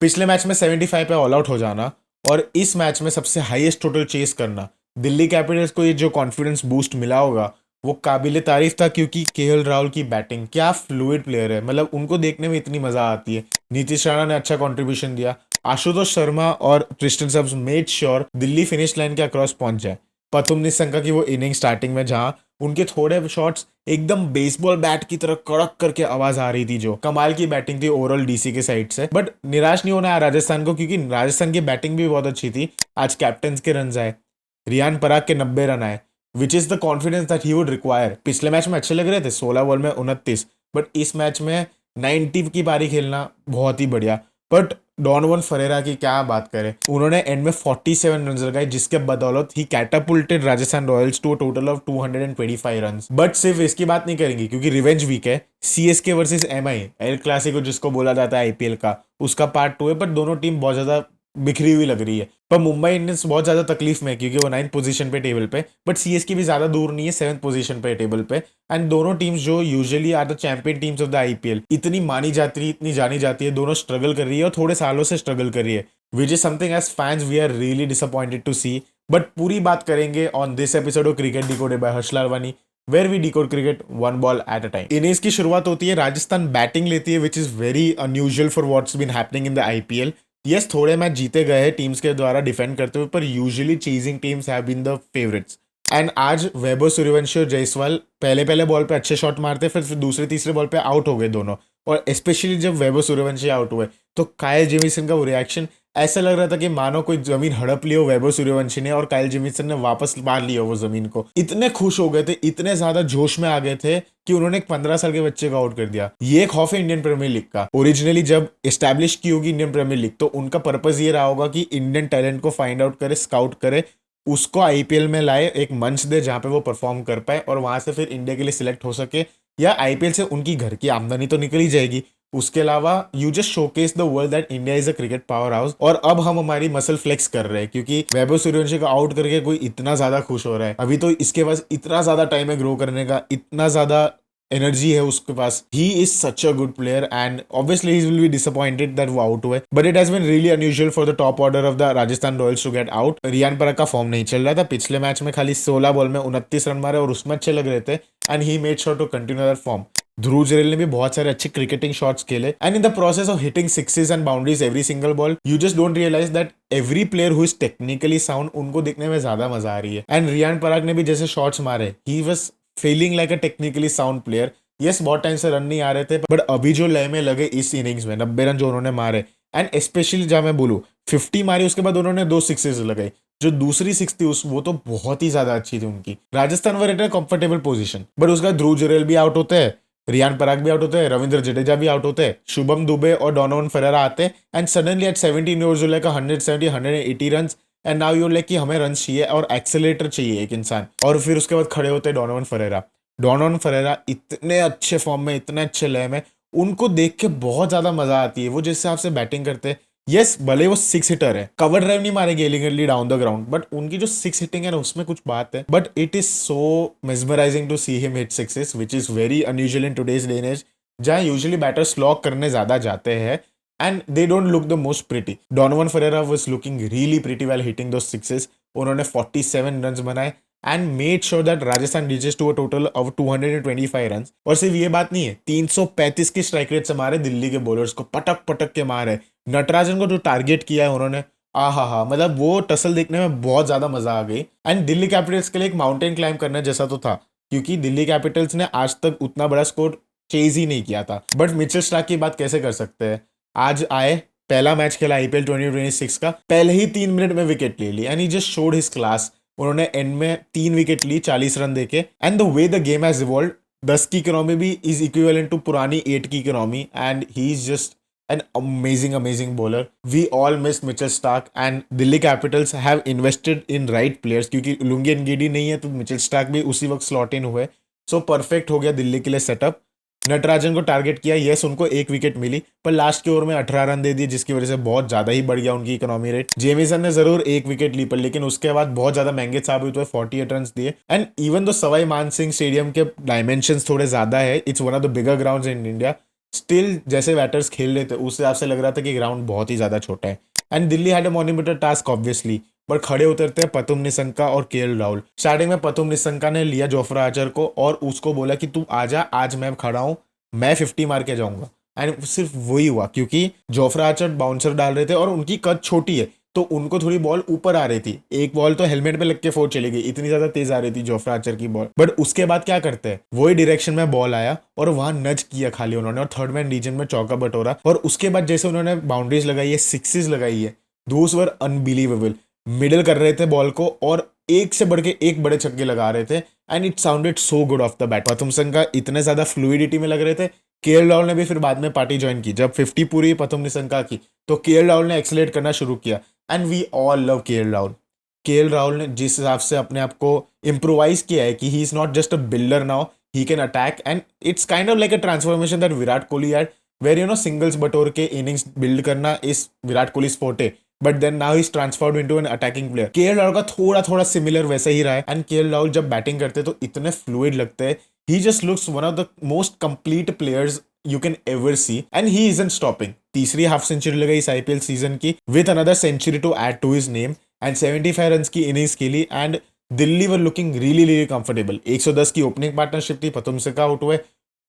पिछले मैच में 75 पे ऑल आउट हो जाना और इस मैच में सबसे हाईएस्ट टोटल चेस करना, दिल्ली कैपिटल्स को ये जो कॉन्फिडेंस बूस्ट मिला होगा वो काबिले तारीफ था, क्योंकि केएल राहुल की बैटिंग क्या फ्लूइड प्लेयर है, मतलब उनको देखने में इतनी मजा आती है। नीतीश राणा ने अच्छा कंट्रीब्यूशन दिया, आशुतोष शर्मा और Tristan Stubbs made sure Delhi finish line के अक्रॉस पहुंच जाए। पतुम निशंका की वो इनिंग स्टार्टिंग में जहां उनके थोड़े शॉट्स एकदम बेसबॉल बैट की तरह कड़क करके आवाज आ रही थी, जो कमाल की बैटिंग थी ओवरऑल डीसी के साइड से। बट निराश नहीं होना है राजस्थान को, क्योंकि राजस्थान की बैटिंग भी बहुत अच्छी थी। आज कैप्टन के रन आए, रियान पराग के 90 रन आए, which is the confidence that he would require. पिछले मैच में अच्छे लग रहे थे, 16 बॉल में 29, बट इस मैच में 90 की पारी खेलना बहुत ही बढ़िया। बट डॉनवन फरेरा की क्या बात करें, उन्होंने एंड में 47 रन लगाए, जिसके बदौलत ही catapulted Rajasthan Royals to total of 225 run. But सिर्फ इसकी बात नहीं करेंगे, क्योंकि रिवेंज वीक है। CSK versus MI, El Clasico जिसको बोला जाता है आईपीएल का, उसका पार्ट 2 है। बट दोनों टीम बहुत ज्यादा बिखरी हुई लग रही है। पर मुंबई इंडियंस बहुत ज्यादा तकलीफ में है, क्योंकि वो 9th पोजीशन पे टेबल पे, बट सीएसके भी ज्यादा दूर नहीं है 7th पोजीशन पे टेबल पे। एंड दोनों टीम्स जो usually are the champion teams of the IPL, इतनी मानी जाती है, इतनी जानी जाती है, दोनों स्ट्रगल कर रही है और थोड़े सालों से स्ट्रगल कर रही है, which is something as fans we are really disappointed to see. But पूरी बात करेंगे on this episode of cricket decoded by Harsh Lalwani, where we decode cricket one ball at a time. Innings की शुरुआत होती है, राजस्थान बैटिंग लेती है, which is very unusual for what's been happening in the IPL. Yes, थोड़े मैच जीते गए हैं टीम्स के द्वारा डिफेंड करते हुए, पर usually chasing teams have been the favourites. And आज वैभव सूर्यवंशी और जायसवाल पहले बॉल पे अच्छे शॉट मारते, फिर दूसरे तीसरे बॉल पे आउट हो गए दोनों। और स्पेशली जब वैभव सूर्यवंशी आउट हुए तो कायल जेमिसन का वो रिएक्शन, ऐसा लग रहा था कि मानो कोई जमीन हड़प ली हो वैभव सूर्यवंशी ने और कायल जेमिसन ने वापस मार लिया वो जमीन को। इतने खुश हो गए थे, इतने ज्यादा जोश में आ गए थे कि उन्होंने एक 15 साल के बच्चे को आउट कर दिया। ये एक खौफ है इंडियन प्रीमियर लीग का। ओरिजिनली जब एस्टैब्लिश की होगी इंडियन प्रीमियर लीग, तो उनका पर्पज ये रहा होगा कि इंडियन टैलेंट को फाइंड आउट करे, स्काउट करे, उसको आईपीएल में लाए, एक मंच दे जहां पे वो परफॉर्म कर पाए और वहां से फिर इंडिया के लिए सिलेक्ट हो सके, या आईपीएल से उनकी घर की आमदनी तो निकल ही जाएगी। उसके अलावा you just showcase the world that India is a cricket power house. और अब हम हमारी मसल फ्लेक्स कर रहे हैं, क्योंकि वैभव सूर्यवंशी को आउट करके कोई इतना ज्यादा खुश हो रहा है। अभी तो इसके पास इतना ज्यादा टाइम है ग्रो करने का, इतना ज्यादा एनर्जी है उसके पास। He is such a good player and obviously he will be disappointed that वो आउट हुए, but it has been really unusual for the top order of the Rajasthan Royals to get out. Riyan Parag का form नहीं चल रहा था, पिछले match में खाली 16 बॉल में 29 रन मारे और उसमें अच्छे लग रहे थे, and he made sure to continue that form. Dhruv Jurel ने भी बहुत सारे अच्छे क्रिकेटिंग शॉट्स खेले, and in the process of hitting sixes and boundaries every single ball, you just don't realise that every player who is technically sound, उनको देखने में ज्यादा मजा आ रही है। एंड रियान पराग ने भी जैसे शॉट्स मारे, he was feeling like a technically sound player. Yes, बहुत टाइम से रन नहीं आ रहे थे, बट अभी जो लय में लगे इस इनिंग्स में 90 रन जो उन्होंने मारे, एंड स्पेशली जहां मैं बोलूं 50 मारी, उसके बाद उन्होंने 2 सिक्सेस लगाई, जो दूसरी 6 थी वो तो बहुत ही ज्यादा अच्छी थी उनकी। Rajasthan were at a comfortable position, but उसका ध्रुव जुरेल भी आउट होते हैं, रियान पराग भी आउट होते हैं, रविंद्र जडेजा भी आउट होते हैं, शुभम दुबे और डोनोवन फेरेरा आते हैं, and suddenly eight 17 years you like 170 180 run, and now you like कि हमें रन चाहिए और एक्सेलेटर चाहिए एक इंसान। और फिर उसके बाद खड़े होते हैं डोनोवन फेरेरा। डॉनोवन फरेरा इतने अच्छे फॉर्म में, इतने अच्छे लय में, उनको देख के बहुत ज्यादा मजा आती है। वो जिस हिसाब से बैटिंग करते हैं, यस भले वो 6 हिटर है, कवर ड्राइव नहीं मारेंगे elegantly down the ground, but उनकी जो 6 हिटिंग है ना, उसमें कुछ बात है। But it is so mesmerising to see him hit sixes, which is very unusual in today's day and age, जहां यूजुअली बैटर स्लॉग करने ज्यादा जाते हैं and they don't look the most pretty. Donovan Ferreira was looking really pretty well hitting those sixes. उन्होंने 47 रन बनाए and made sure that Rajasthan reaches to a total of 225 run. और सिर्फ ये बात नहीं है, 335 की स्ट्राइक रेट से मारे दिल्ली के बॉलर्स को, पटक पटक के मारे। नटराजन को जो टारगेट किया है उन्होंने, हा, मतलब वो टसल देखने में बहुत ज्यादा मजा आ गई। एंड दिल्ली कैपिटल्स के लिए एक माउंटेन क्लाइंब करने जैसा तो था, क्योंकि दिल्ली कैपिटल्स ने आज तक उतना बड़ा स्कोर चेज ही नहीं किया था। बट मिचेल स्टार्क की बात कैसे कर सकते हैं, आज आए, पहला मैच खेला आईपीएल 2026 का, पहले ही 3 मिनट में विकेट ले ली, and he just showed his class. उन्होंने एंड में 3 विकेट ली 40 रन देके, and the way the game has evolved, 10 की इकोनॉमी भी इज इक्विवेलेंट टू पुरानी 8 की economy, and he is just an amazing bowler. We all missed Mitchell Stark and Delhi Capitals have invested in right players, क्योंकि Lungi Ngidi नहीं है तो Mitchell Starc भी उसी वक्त स्लॉट इन हुए। सो परफेक्ट हो गया दिल्ली के लिए सेटअप। नटराजन को टारगेट किया, यस उनको 1 विकेट मिली, पर लास्ट के ओवर में 18 रन दे दिए, जिसकी वजह से बहुत ज्यादा ही बढ़ गया उनकी इकोनॉमी रेट। जेमिसन ने जरूर 1 विकेट ली, पर लेकिन उसके बाद बहुत ज्यादा महंगे साबित हुए, 48 रन दिए। एंड इवन दो सवाई मान सिंह स्टेडियम के डायमेंशन थोड़े ज्यादा है, it's one of the bigger grounds in India, still जैसे बैटर्स खेल रहे थे उस हिसाब से लग रहा था कि ग्राउंड बहुत ही ज़्यादा छोटा है। And Delhi had a monumental task obviously, पर खड़े उतरते हैं पतुम निसंका और केएल राहुल। स्टार्टिंग में पतुम निसंका ने लिया जोफ्रा आर्चर को और उसको बोला कि तू आजा, आज मैं खड़ा हूँ, मैं 50 मार के जाऊंगा। एंड सिर्फ वही हुआ क्योंकि जोफ्रा आर्चर बाउंसर डाल रहे थे और उनकी कद छोटी है, तो उनको थोड़ी बॉल ऊपर आ रही थी। एक बॉल तो हेलमेट पे लग के फोर चली गई, इतनी ज्यादा तेज आ रही थी जोफ्रा आर्चर की बॉल। बट उसके बाद क्या करते हैं, वही डायरेक्शन में बॉल आया और वहां नच किया खाली उन्होंने, और थर्ड मैन रीजन में चौका बटोरा। और उसके बाद जैसे उन्होंने बाउंड्रीज लगाई है, सिक्सेस लगाई है, दोस वर अनबिलीवेबल। मिडल कर रहे थे बॉल को और एक से बढ़ के एक बड़े छक्के लगा रहे थे। And it sounded so good of the bat. प्रथम संघा इतने ज्यादा फ्लूइडिटी में लग रहे थे। केएल राहुल ने भी फिर बाद में पार्टी ज्वाइन की जब 50 पूरी प्रथम निशंका की, तो केएल राहुल ने एक्सलेट करना शुरू किया। And we all love KL Rahul. KL Rahul ने जिस हिसाब से अपने आप को इम्प्रोवाइज किया है कि he is not just a builder now, he can attack. And it's kind of like a transformation that Virat Kohli had, where you know singles बटोर के इनिंग्स बिल्ड करना is Virat Kohli forte, but then now is transformed into an attacking player. KL Rahul का थोड़ा थोड़ा similar वैसा ही रहा है। And KL Rahul जब बैटिंग करते तो इतने फ्लूइड लगते हैं, he just looks one of the most complete players you can ever see, and he isn't stopping. तीसरी हाफ सेंचुरी लगाई इस आईपीएल सीजन की, with another century to add to his name, and 75 runs की innings खेली। And Delhi were looking really really comfortable. 110 की opening partnership थी, प्रथम से आउट हुए।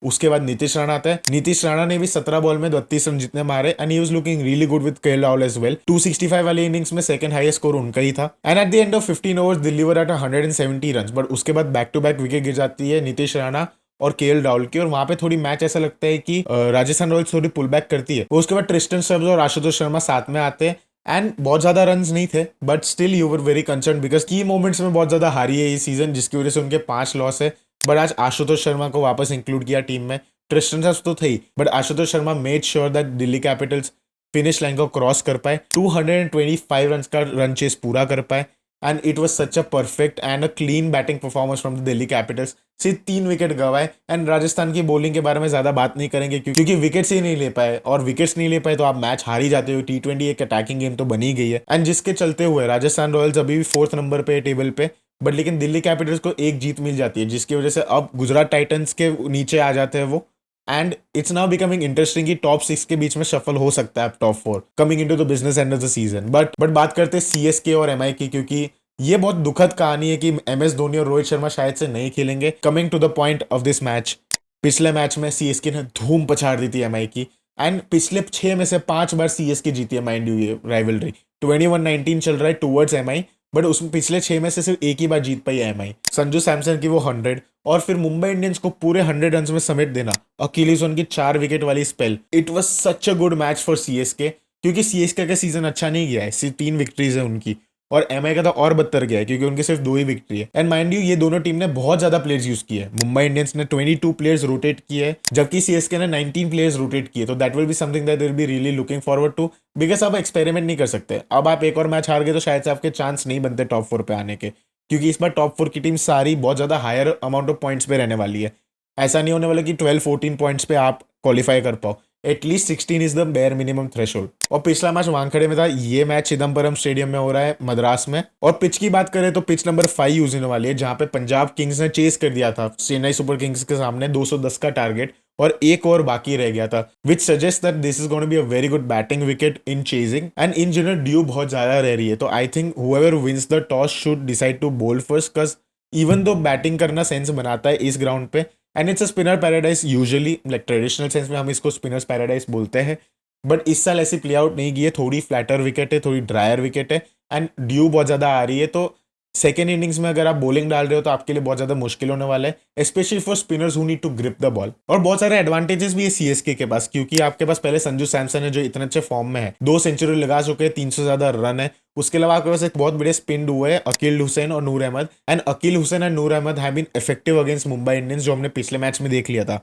उसके बाद नीतीश राणा आता है। नीतीश राणा ने भी 17 बॉल में 32 रन जितने मारे, and he was looking really good with KL Rahul as well. 265 वाली इनिंग्स में सेकंड हाईएस्ट स्कोर उनका ही था। And at the end of 15 overs Delhi were at 170 run, but उसके बाद बैक टू बैक विकेट गिर जाती है नीतीश राणा और केएल राहुल की, और वहां पे थोड़ी मैच ऐसा लगता है कि राजस्थान रॉयल्स थोड़ी पुल बैक करती है। उसके बाद ट्रिस्टन स्टब्स और आशुतोष शर्मा साथ में आते हैं। एंड बहुत ज्यादा रन्स नहीं थे, but still you were very concern because की मोमेंट्स में बहुत ज्यादा हारी है ये सीजन, जिसकी वजह से उनके 5 लॉस है। बट आज आशुतोष शर्मा को वापस इंक्लूड किया टीम में। ट्रिस्टन स्टब्स तो थे, but Ashutosh Sharma made sure that Delhi Capitals finish line को क्रॉस कर पाए, 225 रन का रन चेस पूरा कर पाए। And it was such a perfect and a clean batting performance from the Delhi Capitals. सिर्फ 3 विकेट गवाए। एंड राजस्थान की बॉलिंग के बारे में ज्यादा बात नहीं करेंगे क्योंकि विकेट्स ही नहीं ले पाए, और विकेट्स नहीं ले पाए तो आप मैच हार ही जाते हो। T20 एक अटैकिंग गेम तो बनी गई है, एंड जिसके चलते हुए राजस्थान रॉयल्स अभी भी 4th नंबर पे टेबल पे। बट लेकिन दिल्ली कैपिटल्स को एक जीत मिल जाती है, जिसकी वजह से अब गुजरात टाइटंस के नीचे आ जाते हैं वो। And it's now becoming interesting कि टॉप 6 के बीच में शफल हो सकता है top 4 coming into the business end of the season. But बात करते हैं सीएसके और एमआई की, क्योंकि ये बहुत दुखद कहानी है कि एमएस धोनी और रोहित शर्मा शायद से नहीं खेलेंगे। Coming to the point of this match, पिछले मैच में सीएसके ने धूम पछाड़ दी थी एमआई की। एंड पिछले 6 में से 5 बार सीएसके जीती है, माइंड यू ये राइवलरी 21-19 चल रहा है टूवर्ड्स एमआई, बट उसमें पिछले 6 में से सिर्फ एक ही बार जीत पाई है एमआई। संजू सैमसन की वो 100, और फिर मुंबई इंडियंस को पूरे 100 रन में समेट देना, अकीलीज उनकी 4 विकेट वाली spell. It was such a good match for CSK, क्योंकि सीएसके का सीजन अच्छा नहीं गया है, सिर्फ 3 विक्ट्रीज है उनकी, और एमआई का तो और बदतर गया है क्योंकि उनके सिर्फ 2 ही विक्ट्री है। एंड माइंड यू ये दोनों टीम ने बहुत ज्यादा प्लेयर्स यूज किए। मुंबई इंडियंस ने 22 प्लेयर्स रोटेट किए हैं, जबकि सीएसके ने 19 प्लेयर्स रोटेट किए। तो that will be something that will be really looking forward to, because अब एक्सपेरिमेंट नहीं कर सकते। अब आप एक और मैच हार गए तो शायद से आपके चांस नहीं बनते टॉप 4 पे आने के, क्योंकि इस बार टॉप 4 की टीम सारी बहुत ज्यादा हायर अमाउंट ऑफ पॉइंट्स पे रहने वाली है। ऐसा नहीं होने वाला कि 12-14 पॉइंट्स पे आप क्वालिफाई कर पाओ। At least 16 is the bare minimum threshold. और पिछला मैच वानखेड़े में था, ये मैच चिदम्बरम स्टेडियम में हो रहा है मद्रास में। और पिच की बात करें तो पिच नंबर 5 यूज होने वाली है, जहां पे पंजाब किंग्स ने चेस कर दिया था चेन्नई सुपर किंग्स के सामने 210 का टारगेट, और एक और बाकी रह गया था, which suggest that this is gonna be a very good batting wicket in chasing. And in general dew बहुत ज्यादा रह रही है, तो I think whoever wins the toss should decide to bowl first, because even though batting करना sense बनाता है इस ग्राउंड पे, and it's a spinner paradise usually, like traditional sense में हम इसको स्पिनर्स पैराडाइज बोलते हैं। बट इस साल ऐसी प्ले आउट नहीं की है, थोड़ी फ्लैटर विकेट है, थोड़ी ड्रायर विकेट है, एंड ड्यू बहुत ज्यादा आ रही है। तो सेकेंड इनिंग्स में अगर आप बॉलिंग डाल रहे हो तो आपके लिए बहुत ज्यादा मुश्किल होने वाला है, specially for spinners who need to grip the ball. और बहुत सारे एडवांटेजेस भी है सीएसके के पास, क्योंकि आपके पास पहले संजू सैमसन है जो इतने अच्छे फॉर्म में है, 2 सेंचुरी लगा चुके हैं, 300 से ज्यादा रन है। उसके अलावा आपके पास एक बहुत बड़े स्पिन हुए हैं अकील हुसैन और Noor Ahmad, and Akeal Hosein and Noor Ahmad have been effective against Mumbai Indians, जो हमने पिछले मैच में देख लिया था।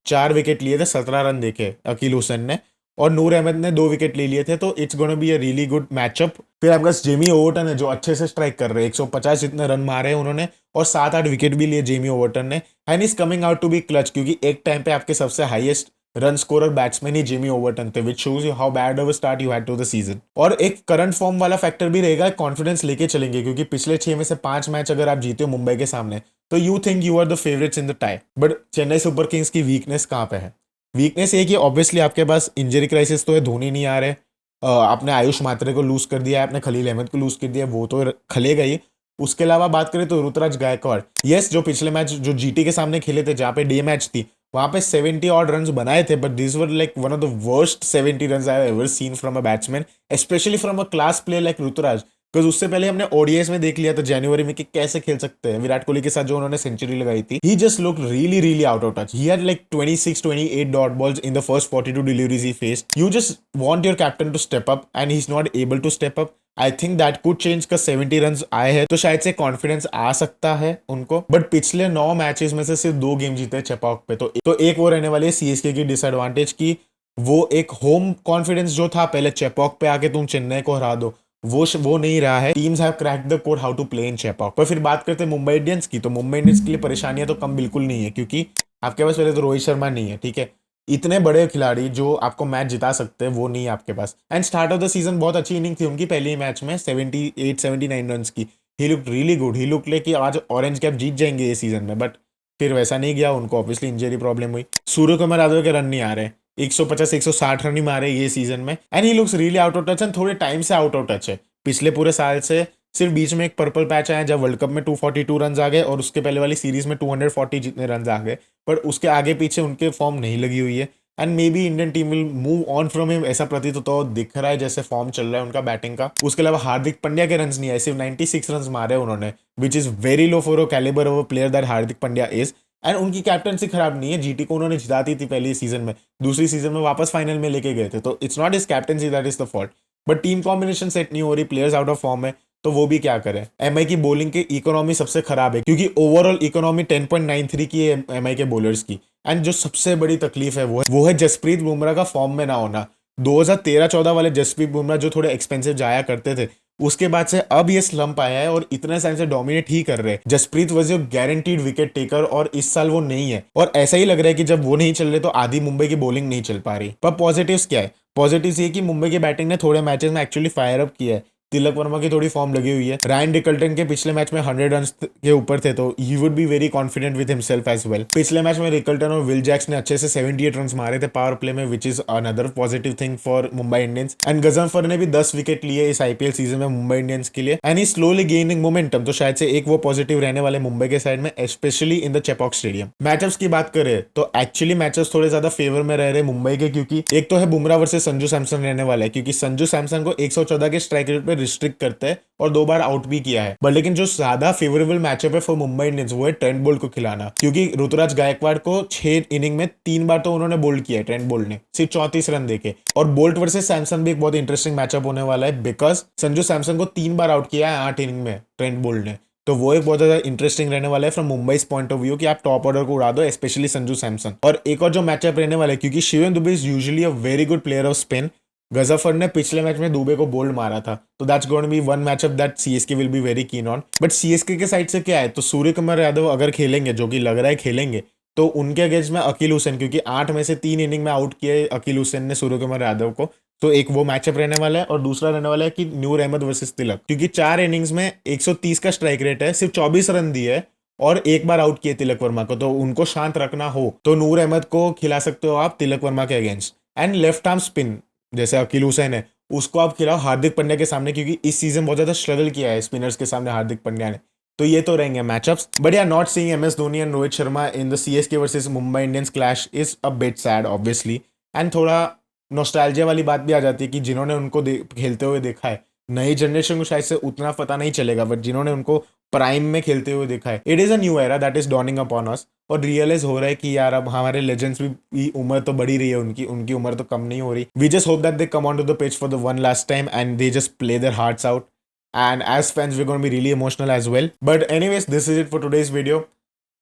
4 विकेट लिए थे, 17 रन देखे अकील हुसैन ने, और नूर अहमद ने 2 विकेट ले लिए थे। तो it's gonna be a really good matchup. फिर आपके पास जेमी ओवर्टन है जो अच्छे से स्ट्राइक कर रहे हैं, 150 जितने रन मारे हैं उन्होंने, और 7-8 विकेट भी लिए जेमी ओवर्टन ने, and is coming out to be clutch, क्योंकि एक टाइम पे आपके सबसे हाईएस्ट रन स्कोरर बैट्समैन ही जेमी ओवर्टन थे, which shows you how bad of a start you had to the season. और एक करंट फॉर्म वाला फैक्टर भी रहेगा, कॉन्फिडेंस लेके चलेंगे, क्योंकि पिछले 6 में से 5 मैच अगर आप जीते हो मुंबई के सामने, तो you think you are the favourites in the tie. But Chennai Super Kings की वीकनेस कहाँ पे है? वीकनेस ये कि ऑब्वियसली आपके पास इंजरी क्राइसिस तो है, धोनी नहीं आ रहे, आपने आयुष मात्रे को लूज कर दिया है, आपने खलील अहमद को लूज कर दिया है, वो तो खलेगा ही। उसके अलावा बात करें तो ऋतुराज गायकवाड़, यस, जो पिछले मैच जो जीटी के सामने खेले थे जहाँ पे डे मैच थी, वहां पे 70 ऑड रन बनाए थे, but this were like one of the worst 70 run I have ever seen from a batsman, specially from a class player like Ruturaj. Because उससे पहले हमने ओडीएस में देख लिया था जनवरी में कि कैसे खेल सकते हैं, विराट कोहली के साथ जो उन्होंने सेंचुरी लगाई थी, he just look really really out of touch. He had like 26-28 dot balls in the first 42 deliveries he faced. You just want your captain to step up and he is not able to step up. I think that could change का 70 run आए हैं तो शायद से confidence आ सकता है उनको, but पिछले 9 मैचेस में से सिर्फ 2 गेम जीते हैं चेपॉक पे, तो एक वो रहने वाली है सीएसके की डिसएडवांटेज की वो एक होम कॉन्फिडेंस जो था पहले चेपॉक पे आके तुम चेन्नई को हरा दो, वो नहीं रहा है। Teams have cracked the code how to play in Chepauk. पर फिर बात करते हैं मुंबई इंडियंस की, तो मुंबई इंडियंस के लिए परेशानियां तो कम बिल्कुल नहीं है, क्योंकि आपके पास पहले तो रोहित शर्मा नहीं है, ठीक है, इतने बड़े खिलाड़ी जो आपको मैच जिता सकते हैं वो नहीं है आपके पास। And start of the season बहुत अच्छी इनिंग थी उनकी पहली मैच में 78-79 रन की, ही लुक रियली गुड, ही लुक लाइक कि आज ऑरेंज कैप जीत जाएंगे ये सीजन में, बट फिर वैसा नहीं गया, उनको ऑब्वियसली इंजरी प्रॉब्लम हुई। सूर्य कुमार यादव के रन नहीं आ रहे, 150-160 रन ही मारे ये सीजन में, and he looks really out of touch, and थोड़े टाइम से आउट ऑफ टच है पिछले पूरे साल से। सिर्फ बीच में एक पर्पल पैच आया जब वर्ल्ड कप में 242 रन आ गए और उसके पहले वाली सीरीज में 240 जितने रन आ गए, पर उसके आगे पीछे उनके फॉर्म नहीं लगी हुई है। And may be Indian team will move on from him, ऐसा प्रतीत होता तो दिख रहा है जैसे फॉर्म चल रहा है उनका बैटिंग का। उसके अलावा हार्दिक पांड्या के रन नहीं आए, सिर्फ 96 रन मारे उन्होंने, which is very low for a calibre of a player that Hardik Pandya is. And उनकी कैप्टनसी खराब नहीं है, जीटी को उन्होंने जिताती थी पहली सीजन में, दूसरी सीजन में वापस फाइनल में लेके गए थे, तो it's not is captaincy that is the fault, but team combination set नहीं हो रही, प्लेयर्स आउट ऑफ फॉर्म है, तो वो भी क्या करें। एमआई की बॉलिंग की इकोनॉमी सबसे खराब है, क्योंकि ओवरऑल इकोनॉमी 10.93 की है एमआई के बॉलर्स की। एंड जो सबसे बड़ी तकलीफ है वो है जसप्रीत बुमराह का फॉर्म में ना होना। 2013-14 वाले जसप्रीत बुमराह जो थोड़े एक्सपेंसिव जाया करते थे, उसके बाद से अब ये स्लंप आया है और इतने टाइम से डोमिनेट ही कर रहे हैं। Jasprit was your guaranteed wicket taker और इस साल वो नहीं है, और ऐसा ही लग रहा है कि जब वो नहीं चल रहे तो आधी मुंबई की बॉलिंग नहीं चल पा रही। पर पॉजिटिव्स क्या है? पॉजिटिव्स ये कि मुंबई की बैटिंग ने थोड़े मैचेस में एक्चुअली फायर अप किया है, तिलक वर्मा की थोड़ी फॉर्म लगी हुई है, रायन डिकल्टन के पिछले मैच में 100 रन के ऊपर थे, तो he would be very confident with himself as well. पिछले मैच में डिकल्टन और विल जैक्स ने अच्छे से 78 रन मारे थे पावर प्ले में, which is another positive thing for Mumbai Indians. And Ghazanfar ने भी 10 विकेट लिए इस आईपीएल सीजन में मुंबई इंडियंस के लिए, and he slowly gaining momentum, तो शायद से एक वो पॉजिटिव रहने वाले मुंबई के साइड में, specially in the Chepauk stadium. Matchups की बात करें तो एक्चुअली मैचअप्स थोड़े ज्यादा फेवर में रह रहे मुंबई के, क्योंकि एक तो है बुमराह वर्सेस संजू सैमसन रहने वाला है, क्योंकि संजू सैमसन को 114 के स्ट्राइक रेट पर रिस्ट्रिक्ट करते हैं और 2 बार आउट भी किया है। बट लेकिन जो ज्यादा फेवरेबल मैचअप है फॉर मुंबई इंडियंस वो है ट्रेंट बोल्ट को खिलाना, क्योंकि ऋतुराज गायकवाड़ को 6 इनिंग में 3 बार तो उन्होंने बोल्ड किया है ट्रेंट बोल्ट ने, सिर्फ 34 रन देके। और बोल्ट वर्सेस सैमसन भी एक बहुत इंटरेस्टिंग मैचअप होने वाला है, बिकॉज संजू सैमसन को 3 बार आउट किया है 8 इनिंग में ट्रेंट बोल्ट ने, तो वो एक बहुत ज्यादा इंटरेस्टिंग रहने वाला है from Mumbai point of view कि आप टॉप ऑर्डर को उड़ा दो, स्पेशली संजू सैमसन। और एक और जो मैचअप रहने वाला है, क्योंकि Shivam Dube is usually a very good player of spin, Ghazanfar ने पिछले मैच में दुबे को बोल्ड मारा था, तो that's going to be one matchup that CSK will be very keen on. But CSK के साइड से क्या है, तो सूर्य कुमार यादव अगर खेलेंगे, जो कि लग रहा है खेलेंगे, तो उनके अगेंस्ट में अकील हुसैन, क्योंकि 8 में से 3 इनिंग में आउट किए अकील हुसैन ने सूर्य कुमार यादव को, तो एक वो मैचअप रहने वाला है। और दूसरा रहने वाला है कि नूर अहमद वर्सेस तिलक, क्योंकि 4 इनिंग्स में 130 का स्ट्राइक रेट है, सिर्फ 24 रन दिए है और 1 बार आउट किए तिलक वर्मा को, तो उनको शांत रखना हो तो नूर अहमद को खिला सकते हो आप तिलक वर्मा के against. And left arm spin जैसे अकील हुसैन है, उसको आप खिलाओ हार्दिक पांड्या के सामने, क्योंकि इस सीजन बहुत ज्यादा स्ट्रगल किया है स्पिनर्स के सामने हार्दिक पांड्या ने। तो ये तो रहेंगे मैचअप्स, बट या not seeing MS Dhoni and Rohit Sharma in the CSK versus Mumbai Indians clash is a bit sad obviously. And थोड़ा नॉस्टैल्जिया वाली बात भी आ जाती है कि जिन्होंने उनको खेलते हुए देखा है, नई जनरेशन को शायद से उतना पता नहीं चलेगा, बट जिन्होंने उनको प्राइम में खेलते हुए देखा है, it is a new era that is dawning upon us, और रियलाइज हो रहा है कि यार अब हमारे लेजेंड्स भी उम्र तो बढ़ी रही है, उनकी उम्र तो कम नहीं हो रही। We just hope that they come on to the pitch for the one last time and they just play their hearts out, and as fans we gonna be really emotional as well. But anyways this is it for today's video.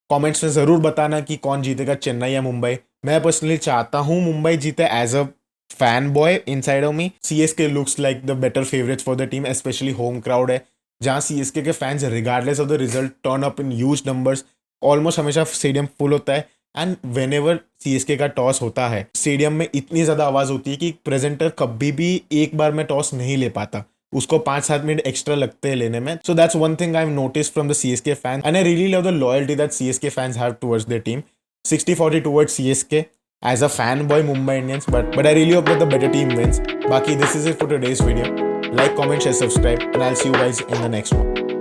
Comments में जरूर बताना कि कौन जीतेगा, चेन्नई या मुंबई। मैं personally चाहता हूँ मुंबई जीते as a fan boy inside of me. CSK looks like the better favourite for the team, specially home crowd है जहाँ सीएसके के fans regardless of the result turn up in huge numbers, almost हमेशा stadium full होता है। And whenever CSK का toss होता है, stadium में इतनी ज्यादा आवाज होती है कि प्रेजेंटर कभी भी एक बार में टॉस नहीं ले पाता, उसको 5-7 मिनट एक्स्ट्रा लगते हैं लेने में। So that's one thing I have noticed from the CSK fan, and I really love the loyalty that CSK fans have towards their team. 60-40 towards CSK, as a fanboy Mumbai Indians, but I really hope that the better team wins. Baki, this is it for today's video. Like, comment, share, subscribe, and I'll see you guys in the next one.